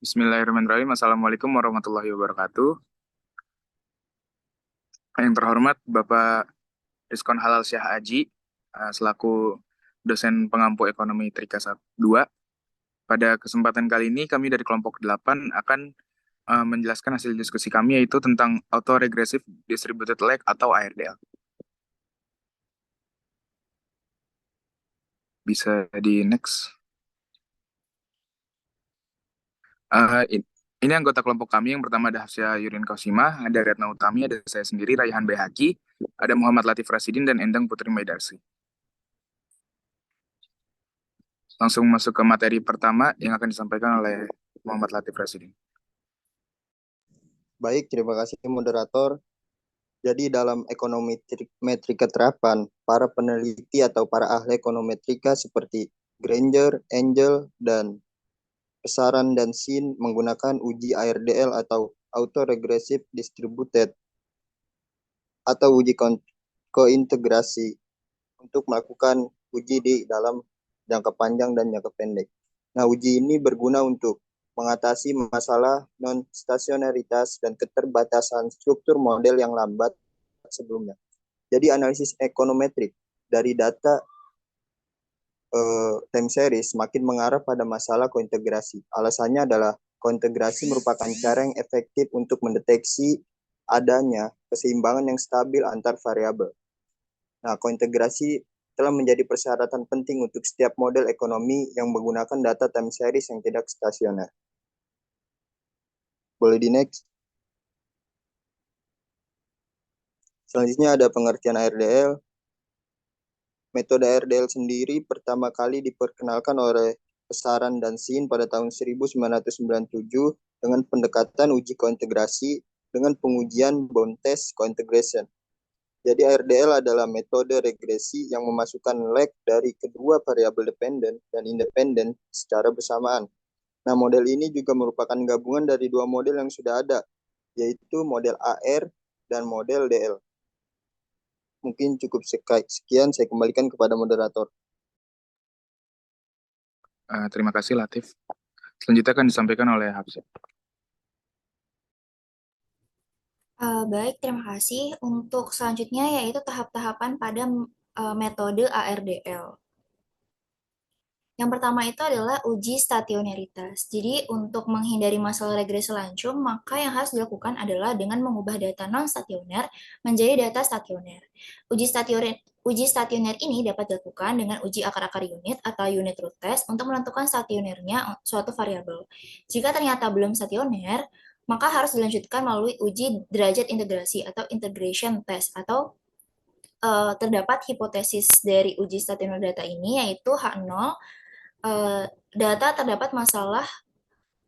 Bismillahirrahmanirrahim. Assalamualaikum warahmatullahi wabarakatuh. Yang terhormat Bapak Rizkon Halal Syah Aji, selaku dosen pengampu ekonomi Trika 2. Pada kesempatan kali ini kami dari kelompok 8 akan menjelaskan hasil diskusi kami yaitu tentang Autoregressive Distributed Lag atau ARDL. Bisa di next. Ini anggota kelompok kami. Yang pertama ada Hafsya Yurin Kausima, ada Retna Utami, ada saya sendiri, Raihan Behaki, ada Muhammad Latif Rasidin, dan Endang Putri Maidarsi. Langsung masuk ke materi pertama yang akan disampaikan oleh Muhammad Latif Rasidin. Baik, terima kasih moderator. Jadi dalam ekonometrika terapan, para peneliti atau para ahli ekonometrika seperti Granger, Angel, dan Pesaran dan Sin menggunakan uji ARDL atau Autoregressive Distributed atau uji kointegrasi untuk melakukan uji di dalam jangka panjang dan jangka pendek. Nah, uji ini berguna untuk mengatasi masalah non-stasionaritas dan keterbatasan struktur model yang lambat sebelumnya. Jadi analisis ekonometrik dari data time series makin mengarah pada masalah kointegrasi. Alasannya adalah kointegrasi merupakan cara yang efektif untuk mendeteksi adanya keseimbangan yang stabil antar variabel. Nah, kointegrasi telah menjadi persyaratan penting untuk setiap model ekonomi yang menggunakan data time series yang tidak stasioner. Boleh di next. Selanjutnya ada pengertian ARDL. Metode ARDL sendiri pertama kali diperkenalkan oleh Pesaran dan Sin pada tahun 1997 dengan pendekatan uji kointegrasi dengan pengujian bound test cointegration. Jadi ARDL adalah metode regresi yang memasukkan lag dari kedua variabel dependen dan independen secara bersamaan. Nah, model ini juga merupakan gabungan dari dua model yang sudah ada, yaitu model AR dan model DL. Mungkin cukup sekian, saya kembalikan kepada moderator. Terima kasih Latif. Selanjutnya akan disampaikan oleh Hafsya. Baik, terima kasih. Untuk selanjutnya yaitu tahap-tahapan pada metode ARDL. Yang pertama itu adalah uji stationaritas. Jadi untuk menghindari masalah regresi lancung, maka yang harus dilakukan adalah dengan mengubah data non-stasioner menjadi data stasioner. Uji stasioner ini dapat dilakukan dengan uji akar-akar unit atau unit root test untuk menentukan stasionernya suatu variabel. Jika ternyata belum stasioner, maka harus dilanjutkan melalui uji derajat integrasi atau integration test atau terdapat hipotesis dari uji stasioner data ini yaitu H0 data terdapat masalah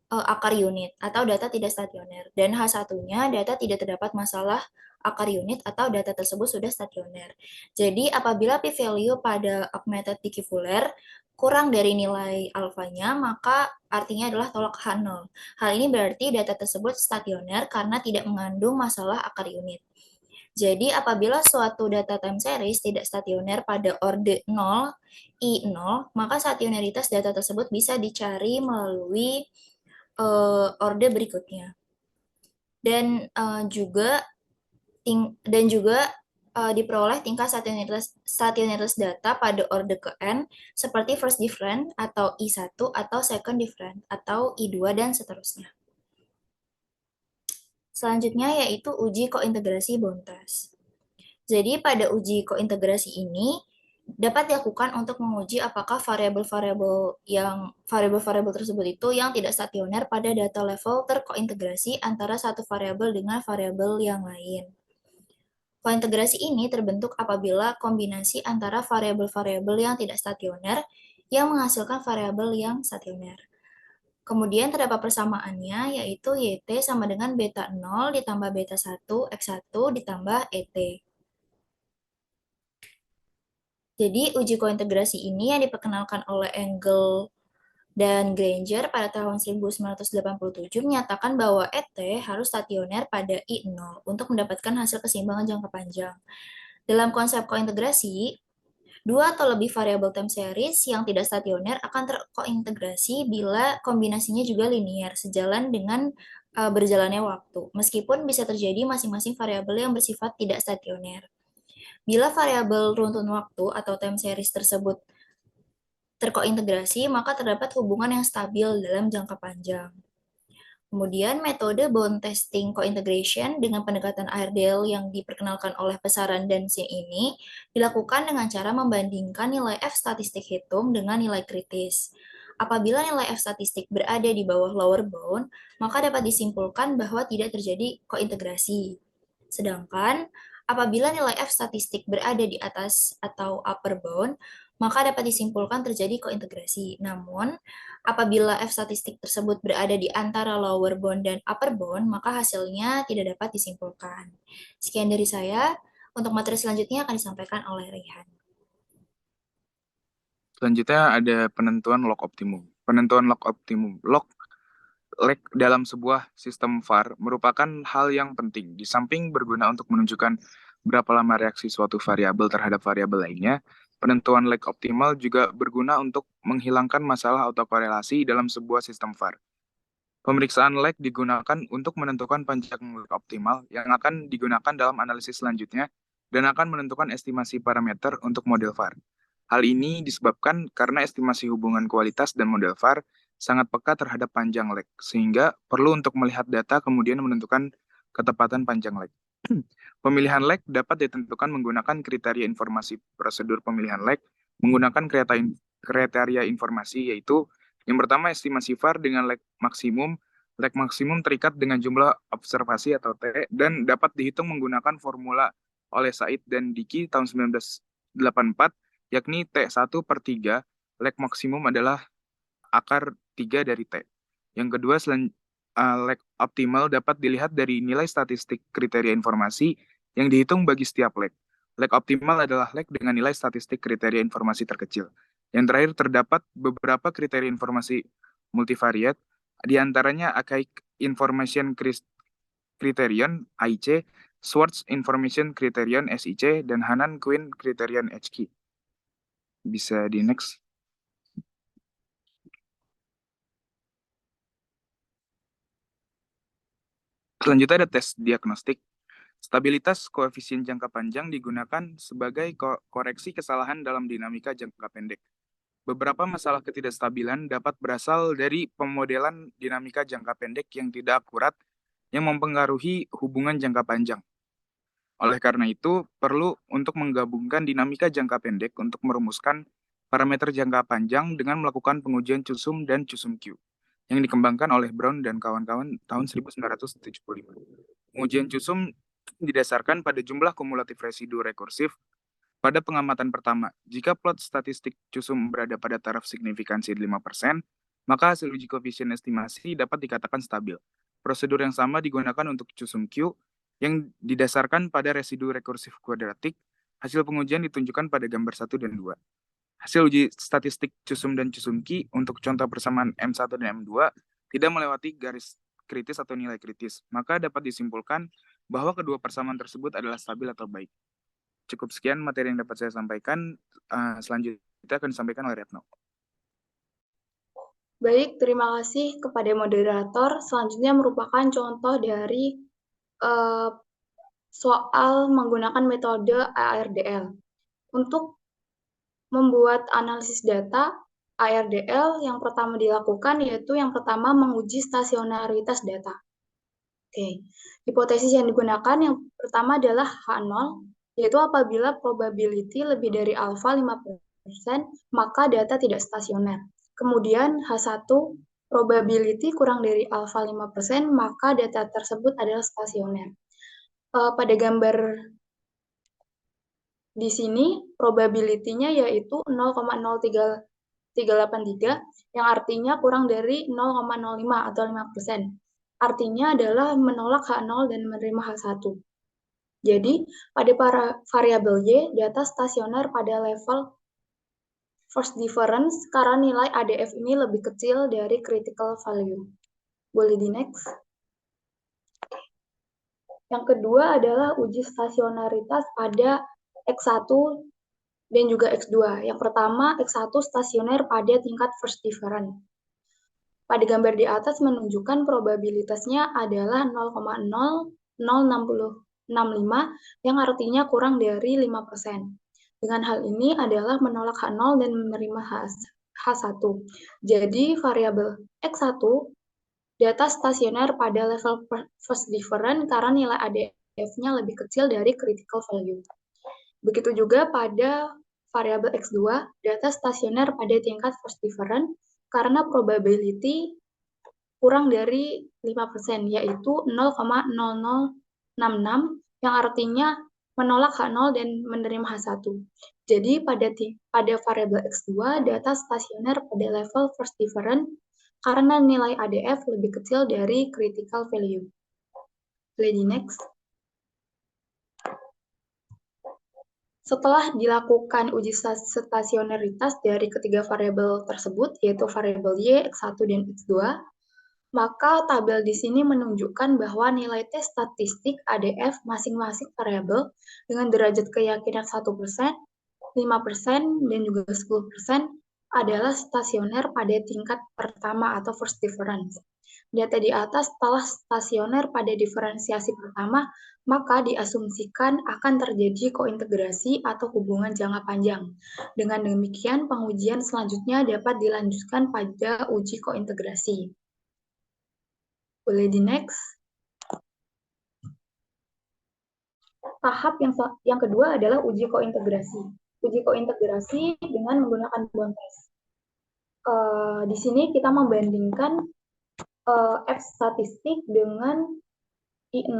akar unit atau data tidak stasioner dan H1-nya data tidak terdapat masalah akar unit atau data tersebut sudah stasioner. Jadi apabila p-value pada augmented digivuler kurang dari nilai alfanya, maka artinya adalah tolak H0. Hal ini berarti data tersebut stasioner karena tidak mengandung masalah akar unit. Jadi apabila suatu data time series tidak stasioner pada orde 0, I0, maka stasionaritas data tersebut bisa dicari melalui orde berikutnya. Dan juga diperoleh tingkat stasionaritas data pada orde ke n seperti first different atau I1 atau second different atau I2 dan seterusnya. Selanjutnya yaitu uji kointegrasi bound test. Jadi pada uji kointegrasi ini dapat dilakukan untuk menguji apakah variabel-variabel tersebut itu yang tidak stasioner pada data level terkointegrasi antara satu variabel dengan variabel yang lain. Kointegrasi ini terbentuk apabila kombinasi antara variabel-variabel yang tidak stasioner yang menghasilkan variabel yang stasioner. Kemudian terdapat persamaannya yaitu YT sama dengan beta 0 ditambah beta 1 X1 ditambah ET. Jadi uji kointegrasi ini yang diperkenalkan oleh Engel dan Granger pada tahun 1987 menyatakan bahwa ET harus stasioner pada I0 untuk mendapatkan hasil keseimbangan jangka panjang. Dalam konsep kointegrasi, Dua atau lebih variabel time series yang tidak stasioner akan terkointegrasi bila kombinasinya juga linear, sejalan dengan berjalannya waktu, meskipun bisa terjadi masing-masing variabel yang bersifat tidak stasioner. Bila variabel runtun waktu atau time series tersebut terkointegrasi, maka terdapat hubungan yang stabil dalam jangka panjang. Kemudian metode bound testing co-integration dengan pendekatan ARDL yang diperkenalkan oleh Pesaran dan Xing ini dilakukan dengan cara membandingkan nilai F statistik hitung dengan nilai kritis. Apabila nilai F statistik berada di bawah lower bound, maka dapat disimpulkan bahwa tidak terjadi kointegrasi. Sedangkan apabila nilai F statistik berada di atas atau upper bound, maka dapat disimpulkan terjadi kointegrasi. Namun, apabila F statistik tersebut berada di antara lower bound dan upper bound, maka hasilnya tidak dapat disimpulkan. Sekian dari saya. Untuk materi selanjutnya akan disampaikan oleh Rehan. Selanjutnya ada penentuan log optimum. Penentuan log optimum. Lag dalam sebuah sistem VAR merupakan hal yang penting. Di samping berguna untuk menunjukkan berapa lama reaksi suatu variabel terhadap variabel lainnya, penentuan lag optimal juga berguna untuk menghilangkan masalah autokorelasi dalam sebuah sistem VAR. Pemeriksaan lag digunakan untuk menentukan panjang lag optimal yang akan digunakan dalam analisis selanjutnya dan akan menentukan estimasi parameter untuk model VAR. Hal ini disebabkan karena estimasi hubungan kualitas dan model VAR sangat peka terhadap panjang lag, sehingga perlu untuk melihat data kemudian menentukan ketepatan panjang lag. Pemilihan lag dapat ditentukan menggunakan kriteria informasi prosedur pemilihan lag, menggunakan kriteria informasi yaitu yang pertama, estimasi VAR dengan lag maksimum. Lag maksimum terikat dengan jumlah observasi atau T dan dapat dihitung menggunakan formula oleh Said dan Diki tahun 1984, yakni T1/3. Lag maksimum adalah akar 3 dari T. Yang kedua, lag optimal dapat dilihat dari nilai statistik kriteria informasi yang dihitung bagi setiap lag. Lag optimal adalah lag dengan nilai statistik kriteria informasi terkecil. Yang terakhir, terdapat beberapa kriteria informasi multivariat, di antaranya Archaic Information Criterion (AIC), Schwartz Information Criterion, dan Hannan-Quinn Criterion (HQ). Bisa di next. Selanjutnya ada tes diagnostik. Stabilitas koefisien jangka panjang digunakan sebagai koreksi kesalahan dalam dinamika jangka pendek. Beberapa masalah ketidakstabilan dapat berasal dari pemodelan dinamika jangka pendek yang tidak akurat yang mempengaruhi hubungan jangka panjang. Oleh karena itu, perlu untuk menggabungkan dinamika jangka pendek untuk merumuskan parameter jangka panjang dengan melakukan pengujian CUSUM dan CUSUM-Q yang dikembangkan oleh Brown dan kawan-kawan tahun 1975. Pengujian CUSUM didasarkan pada jumlah kumulatif residu rekursif. Pada pengamatan pertama, jika plot statistik CUSUM berada pada taraf signifikansi 5%, maka hasil uji koefisien estimasi dapat dikatakan stabil. Prosedur yang sama digunakan untuk CUSUM-Q yang didasarkan pada residu rekursif kuadratik. Hasil pengujian ditunjukkan pada gambar 1 dan 2. Hasil uji statistik CUSUM dan CUSUM-Q untuk contoh persamaan M1 dan M2 tidak melewati garis kritis atau nilai kritis, maka dapat disimpulkan bahwa kedua persamaan tersebut adalah stabil atau baik. Cukup sekian materi yang dapat saya sampaikan. Selanjutnya akan disampaikan oleh Retno. Baik, terima kasih kepada moderator. Selanjutnya merupakan contoh dari soal menggunakan metode ARDL. Untuk membuat analisis data ARDL, yang pertama dilakukan yaitu yang pertama menguji stasionaritas data. Oke, hipotesis yang digunakan yang pertama adalah H0, yaitu apabila probability lebih dari alfa 5%, maka data tidak stasioner. Kemudian H1, probability kurang dari alfa 5%, maka data tersebut adalah stasioner. Pada gambar di sini probability-nya yaitu 0,0383 yang artinya kurang dari 0,05 atau 5%. Artinya adalah menolak H0 dan menerima H1. Jadi, pada para variabel Y, data stasioner pada level first difference karena nilai ADF ini lebih kecil dari critical value. Boleh di next? Yang kedua adalah uji stasionaritas pada X1 dan juga X2. Yang pertama, X1 stasioner pada tingkat first difference. Pada gambar di atas menunjukkan probabilitasnya adalah 0,00065 yang artinya kurang dari 5%. Dengan hal ini adalah menolak H0 dan menerima H1. Jadi variabel X1 data stasioner pada level first difference karena nilai ADF-nya lebih kecil dari critical value. Begitu juga pada variabel X2, data stasioner pada tingkat first difference karena probability kurang dari 5%, yaitu 0,0066 yang artinya menolak H0 dan menerima H1. Jadi pada variabel X2, data stasioner pada level first difference karena nilai ADF lebih kecil dari critical value. Lady next. Setelah dilakukan uji stasionaritas dari ketiga variabel tersebut, yaitu variabel Y, X1, dan X2, maka tabel di sini menunjukkan bahwa nilai tes statistik ADF masing-masing variabel dengan derajat keyakinan 1%, 5%, dan juga 10% adalah stasioner pada tingkat pertama atau first difference. Data di atas setelah stasioner pada diferensiasi pertama, maka diasumsikan akan terjadi kointegrasi atau hubungan jangka panjang. Dengan demikian, pengujian selanjutnya dapat dilanjutkan pada uji kointegrasi. Boleh di next. Tahap yang kedua adalah uji kointegrasi. Uji kointegrasi dengan menggunakan Bond-Test. Di sini kita membandingkan F statistik dengan I0.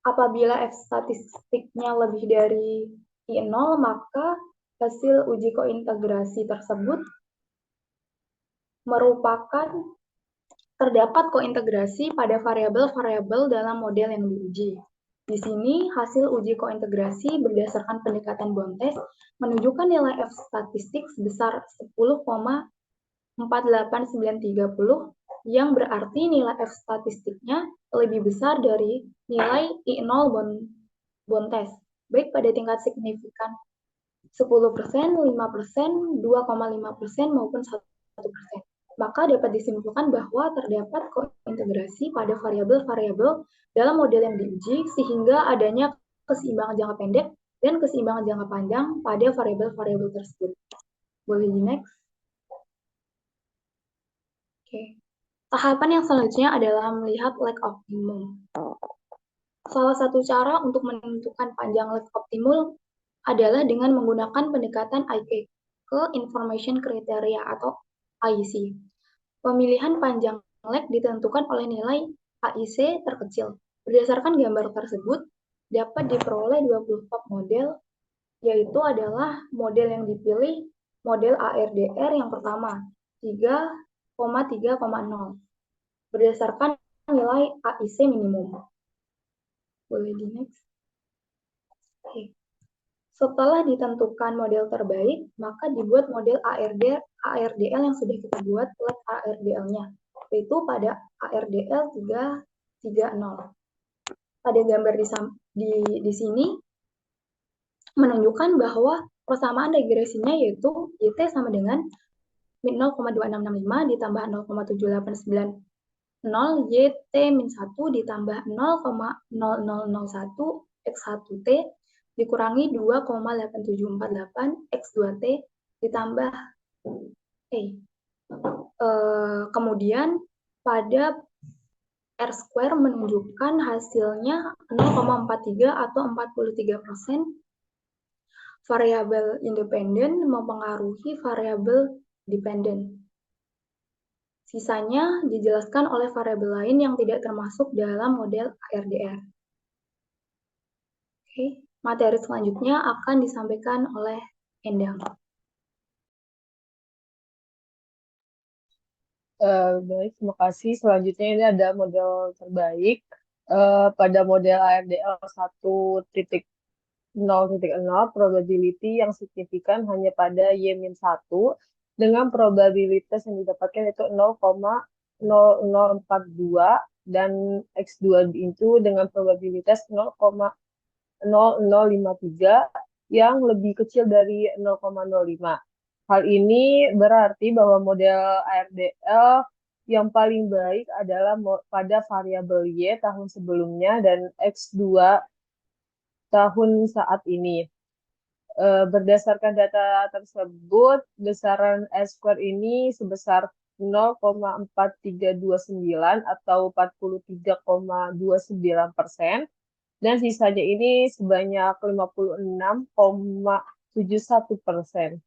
Apabila F statistiknya lebih dari I0, maka hasil uji kointegrasi tersebut merupakan terdapat kointegrasi pada variabel-variabel dalam model yang diuji. Di sini, hasil uji kointegrasi berdasarkan pendekatan Bond-Test menunjukkan nilai F statistik sebesar 10,48930, yang berarti nilai F statistiknya lebih besar dari nilai I0 Bond-Test, baik pada tingkat signifikan 10%, 5%, 2,5%, maupun 1%. Maka dapat disimpulkan bahwa terdapat kointegrasi pada variabel-variabel dalam model yang diuji sehingga adanya keseimbangan jangka pendek dan keseimbangan jangka panjang pada variabel-variabel tersebut. Boleh di next. Oke. Tahapan yang selanjutnya adalah melihat lag optimum. Salah satu cara untuk menentukan panjang lag optimum adalah dengan menggunakan pendekatan IK ke Information Criteria atau AIC. Pemilihan panjang lag ditentukan oleh nilai AIC terkecil. Berdasarkan gambar tersebut, dapat diperoleh 20 top model, yaitu adalah model yang dipilih model ARDR yang pertama, 3,3,0, berdasarkan nilai AIC minimum. Boleh di next. Oke. Setelah ditentukan model terbaik, maka dibuat model ARDL yang sudah kita buat lag ARDL-nya, yaitu pada ARDL 330. Pada gambar di sini menunjukkan bahwa persamaan regresinya yaitu YT sama dengan 0,2665 ditambah 0,7890 YT min 1 ditambah 0,0001 X1T dikurangi 2,8748 X2T ditambah kemudian pada R-square menunjukkan hasilnya 0,43 atau 43%. Variabel independen mempengaruhi variabel dependen. Sisanya dijelaskan oleh variabel lain yang tidak termasuk dalam model ARDR. Oke, materi selanjutnya akan disampaikan oleh Endang. Baik, terima kasih. Selanjutnya ini ada model terbaik. Pada model ARDL 1.0.0 probability yang signifikan hanya pada Y-1 dengan probabilitas yang didapatkan itu 0,0042 dan X2 itu dengan probabilitas 0,0053 yang lebih kecil dari 0,05. Hal ini berarti bahwa model ARDL yang paling baik adalah pada variabel Y tahun sebelumnya dan X2 tahun saat ini. Berdasarkan data tersebut, besaran S-square ini sebesar 0,4329 atau 43,29%, dan sisanya ini sebanyak 56,71%.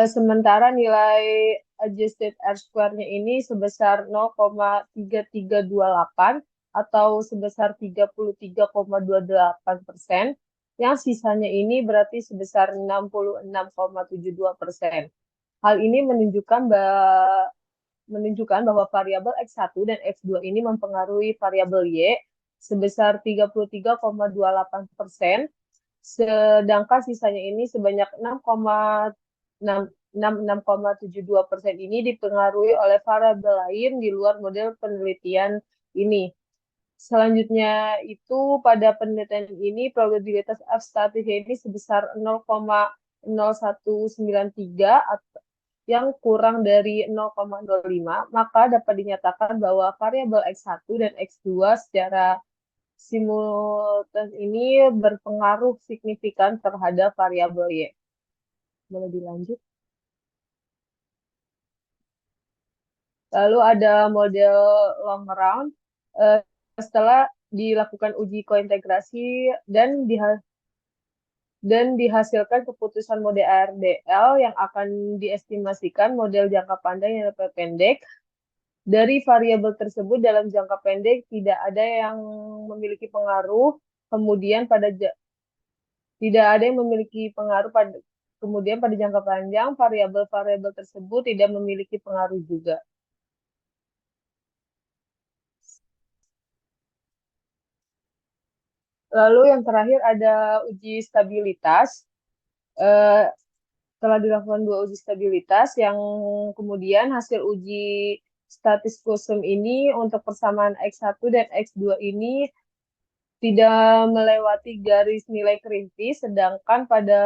Sementara nilai adjusted R-square-nya ini sebesar 0,3328 atau sebesar 33,28%, yang sisanya ini berarti sebesar 66,72%. Hal ini menunjukkan bahwa variabel X1 dan X2 ini mempengaruhi variabel Y sebesar 33,28%, sedangkan sisanya ini sebanyak 66,72% ini dipengaruhi oleh variabel lain di luar model penelitian ini. Selanjutnya itu pada penelitian ini probabilitas F statistik ini sebesar 0,0193 yang kurang dari 0,05, maka dapat dinyatakan bahwa variabel X1 dan X2 secara simultan ini berpengaruh signifikan terhadap variabel Y. Boleh dilanjut. Lalu ada model long round. Setelah dilakukan uji kointegrasi dan dihasilkan keputusan model ARDL yang akan diestimasikan model jangka panjang dan jangka pendek. Dari variabel tersebut dalam jangka pendek tidak ada yang memiliki pengaruh, tidak ada yang memiliki pengaruh kemudian pada jangka panjang variabel-variabel tersebut tidak memiliki pengaruh juga. Lalu yang terakhir ada uji stabilitas. Telah dilakukan 2 uji stabilitas yang kemudian hasil uji statis kusum ini untuk persamaan X1 dan X2 ini tidak melewati garis nilai kritis, sedangkan pada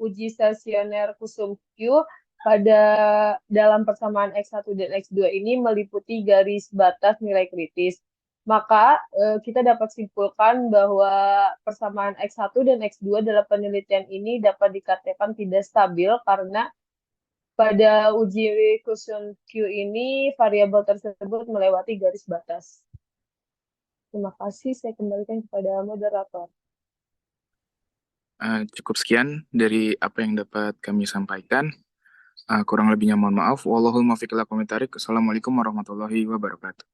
uji stasioner kusum Q dalam persamaan X1 dan X2 ini meliputi garis batas nilai kritis. Maka kita dapat simpulkan bahwa persamaan X1 dan X2 dalam penelitian ini dapat dikatakan tidak stabil karena pada uji kusum Q ini variabel tersebut melewati garis batas. Terima kasih, saya kembalikan kepada moderator. Cukup sekian dari apa yang dapat kami sampaikan. Kurang lebihnya mohon maaf. Wallahul muwaffiq ila aqwamit thoriq. Assalamualaikum warahmatullahi wabarakatuh.